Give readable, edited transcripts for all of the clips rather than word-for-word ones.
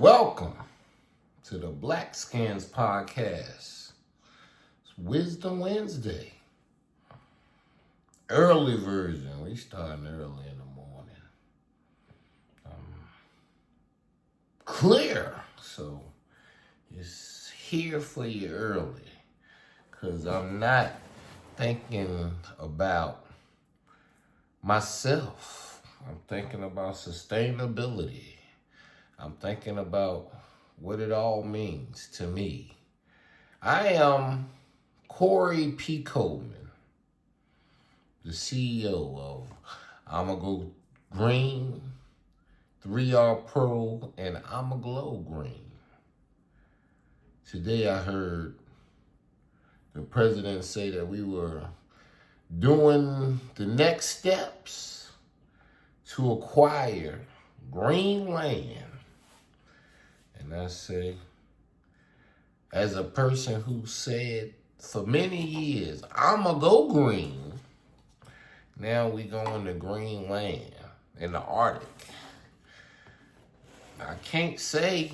Welcome to the Blackskins podcast. It's Wisdom Wednesday. Early version. We starting early in the morning. Clear. So it's here for you early. Because I'm not thinking about myself. I'm thinking about sustainability. I'm thinking about what it all means to me. I am Corey P. Coleman, the CEO of I'ma Go Green, 3R Pro, and I'ma Glow Green. Today I heard the president say that we were doing the next steps to acquire green land. And I say, as a person who said for many years, I'ma go green, now we going to green land in the Arctic. I can't say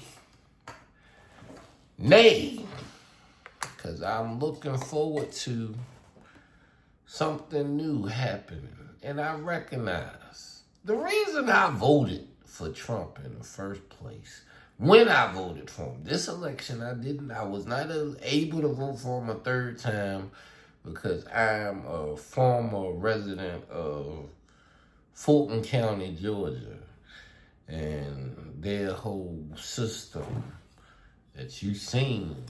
nay, because I'm looking forward to something new happening. And I recognize the reason I voted for Trump in the first place, when I voted for him, this election I was not able to vote for him a third time because I'm a former resident of Fulton County, Georgia. And their whole system that you've seen,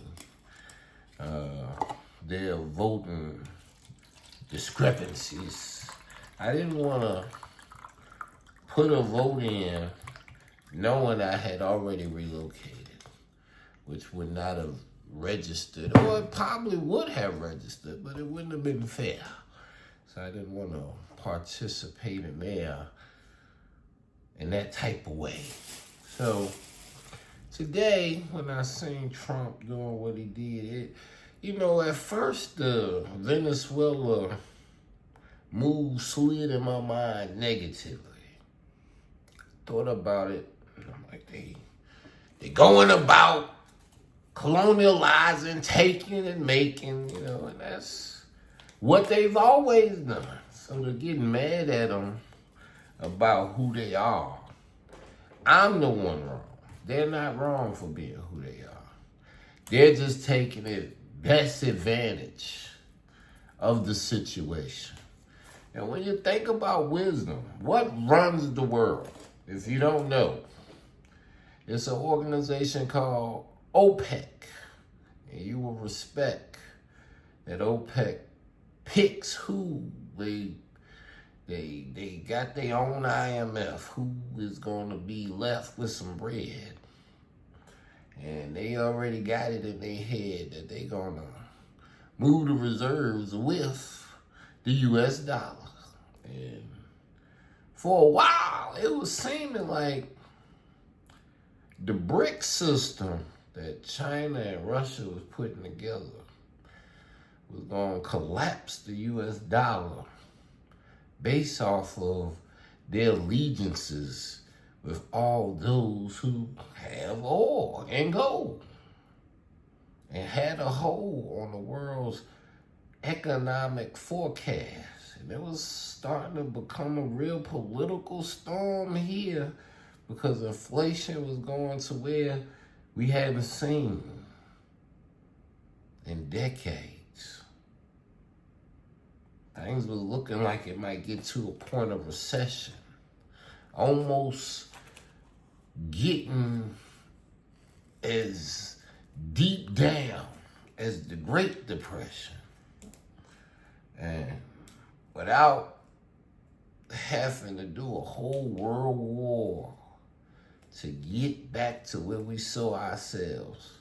their voting discrepancies. I didn't want to put a vote in knowing I had already relocated, which would not have registered, or it probably would have registered, but it wouldn't have been fair. So I didn't want to participate in that type of way. So today, when I seen Trump doing what he did, at first the Venezuela move slid in my mind negatively. Thought about it, and I'm like, they going about colonializing, taking and making, and that's what they've always done. So they're getting mad at them about who they are. I'm the one wrong. They're not wrong for being who they are. They're just taking the best advantage of the situation. And when you think about wisdom, what runs the world? If you don't know, it's an organization called OPEC. And you will respect that OPEC picks who they got their own IMF, who is going to be left with some bread. And they already got it in their head that they're going to move the reserves with the U.S. dollar. And for a while, it was seeming like the BRIC system that China and Russia was putting together was going to collapse the U.S. dollar based off of their allegiances with all those who have oil and gold and had a hold on the world's economic forecast. And it was starting to become a real political storm here because inflation was going to where we hadn't seen in decades. Things was looking like it might get to a point of recession, almost getting as deep down as the Great Depression. And without having to do a whole world war to get back to where we saw ourselves,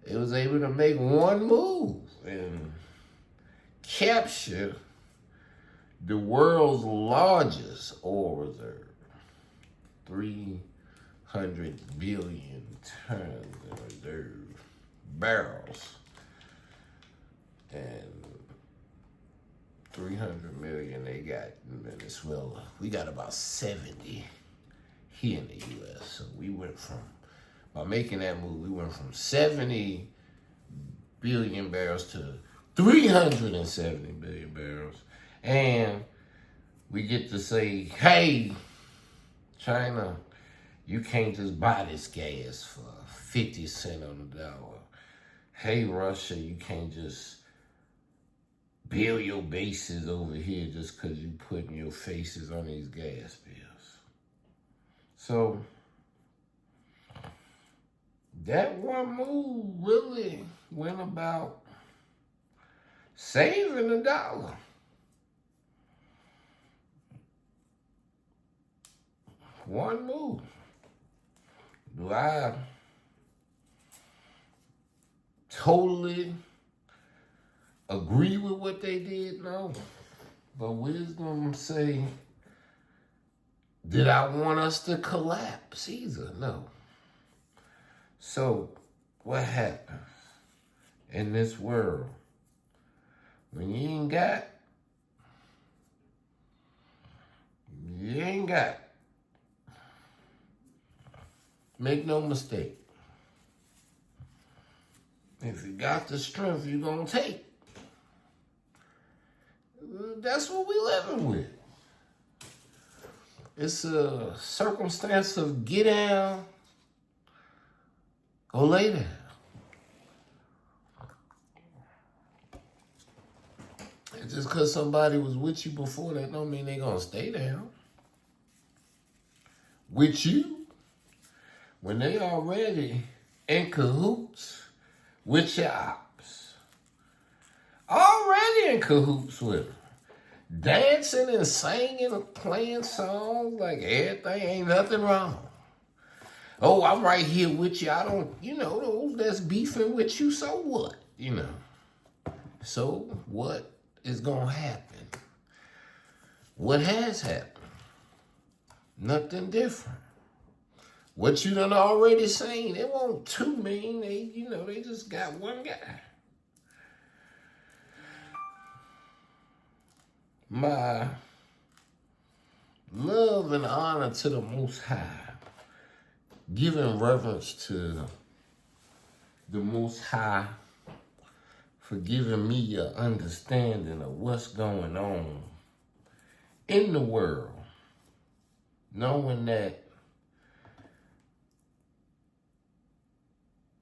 it was able to make one move and capture the world's largest oil reserve, 300 billion tons of reserve barrels, and 300 million they got in Venezuela. We got about 70 here in the U.S. So we went from, by making that move, we went from 70 billion barrels to 370 billion barrels. And we get to say, hey, China, you can't just buy this gas for 50 cents on the dollar. Hey, Russia, you can't just build your bases over here just because you putting your faces on these gas bills. So that one move really went about saving a dollar. One move. Do I totally agree with what they did? No. But wisdom say, did I want us to collapse either? No. So what happens in this world when you ain't got, make no mistake. If you got the strength, you're going to take. That's what we living with. It's a circumstance of get down, go lay down. And just because somebody was with you before, that don't mean they going to stay down with you. When they already in cahoots with your ops. Already in cahoots with them. Dancing and singing and playing songs like everything, ain't nothing wrong. Oh, I'm right here with you. I don't, those that's beefing with you, so what? So what is going to happen? What has happened? Nothing different. What you done already seen, it won't two mean. They just got one guy. My love and honor to the Most High, giving reverence to the Most High for giving me an understanding of what's going on in the world, knowing that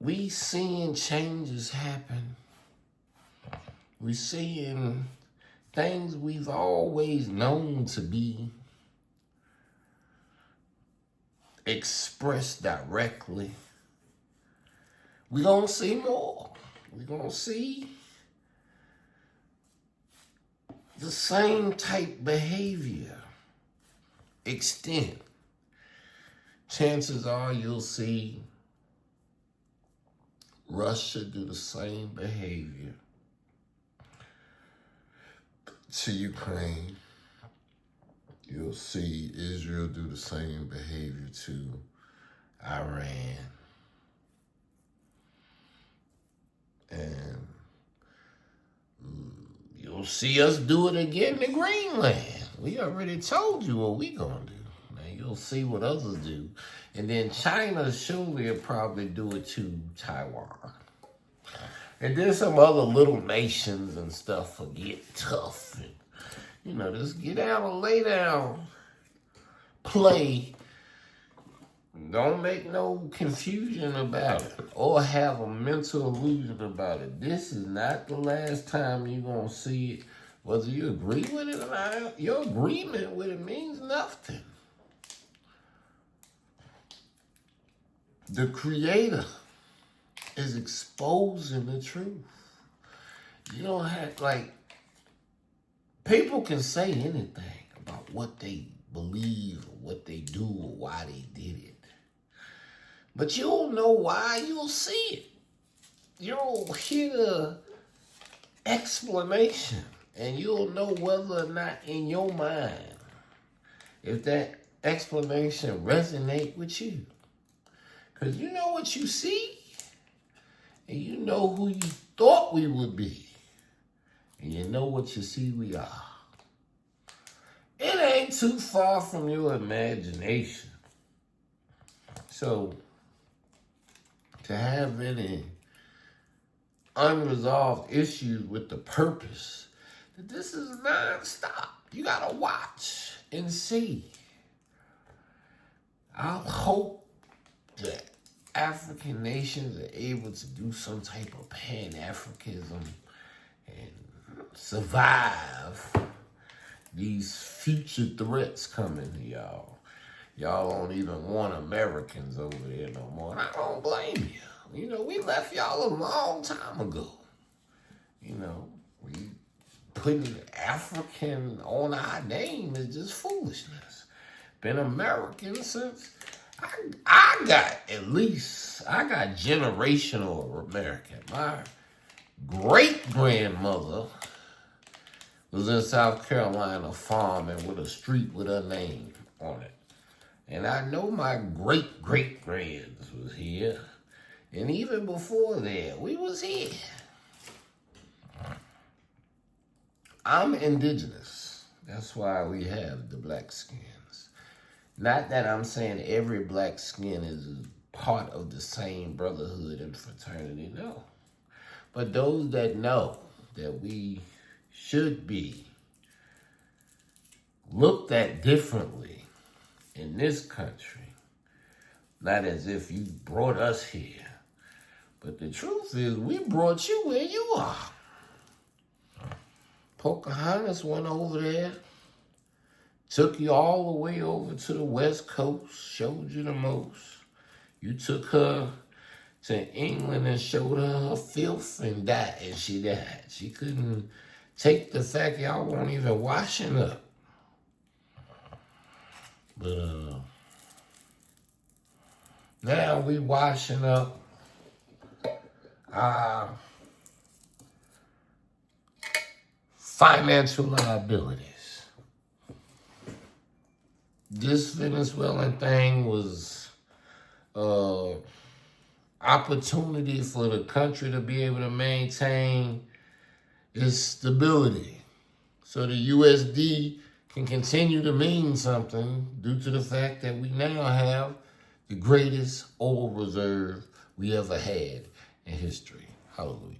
we seeing changes happen. We seeing things we've always known to be expressed directly. We're going to see more. We're going to see the same type behavior extend. Chances are you'll see Russia do the same behavior to Ukraine. You'll see Israel do the same behavior to Iran. And you'll see us do it again to Greenland. We already told you what we gonna do. Now you'll see what others do. And then China surely will probably do it to Taiwan. And then some other little nations and stuff will get tough. And, just get down and lay down, play. Don't make no confusion about it or have a mental illusion about it. This is not the last time you're going to see it. Whether you agree with it or not, your agreement with it means nothing. The Creator is exposing the truth. You don't have, people can say anything about what they believe or what they do or why they did it. But you'll know why, you'll see it. You'll hear the explanation, and you'll know whether or not in your mind, if that explanation resonate with you. Because you know what you see, and you know who you thought we would be, and you know what you see we are. It ain't too far from your imagination So, to have any unresolved issues with the purpose that this is nonstop. You gotta watch and see. I hope that African nations are able to do some type of Pan-Africanism and survive these future threats coming to y'all. Y'all don't even want Americans over there no more. And I don't blame you. You know, we left y'all a long time ago. You know, we putting African on our name is just foolishness. Been American since I got generational American. My great-grandmother was in South Carolina farming with a street with her name on it. And I know my great-great-grands was here. And even before that, we was here. I'm indigenous. That's why we have the Blackskins. Not that I'm saying every black skin is part of the same brotherhood and fraternity, no. But those that know that we should be looked at differently in this country, not as if you brought us here, but the truth is we brought you where you are. Pocahontas went over there, took you all the way over to the West Coast, showed you the most. You took her to England and showed her her filth and died, and she died. She couldn't take the fact y'all weren't even washing up. But now we washing up our financial liabilities. This Venezuelan thing was opportunity for the country to be able to maintain its stability. So the USD can continue to mean something due to the fact that we now have the greatest oil reserve we ever had in history. Hallelujah.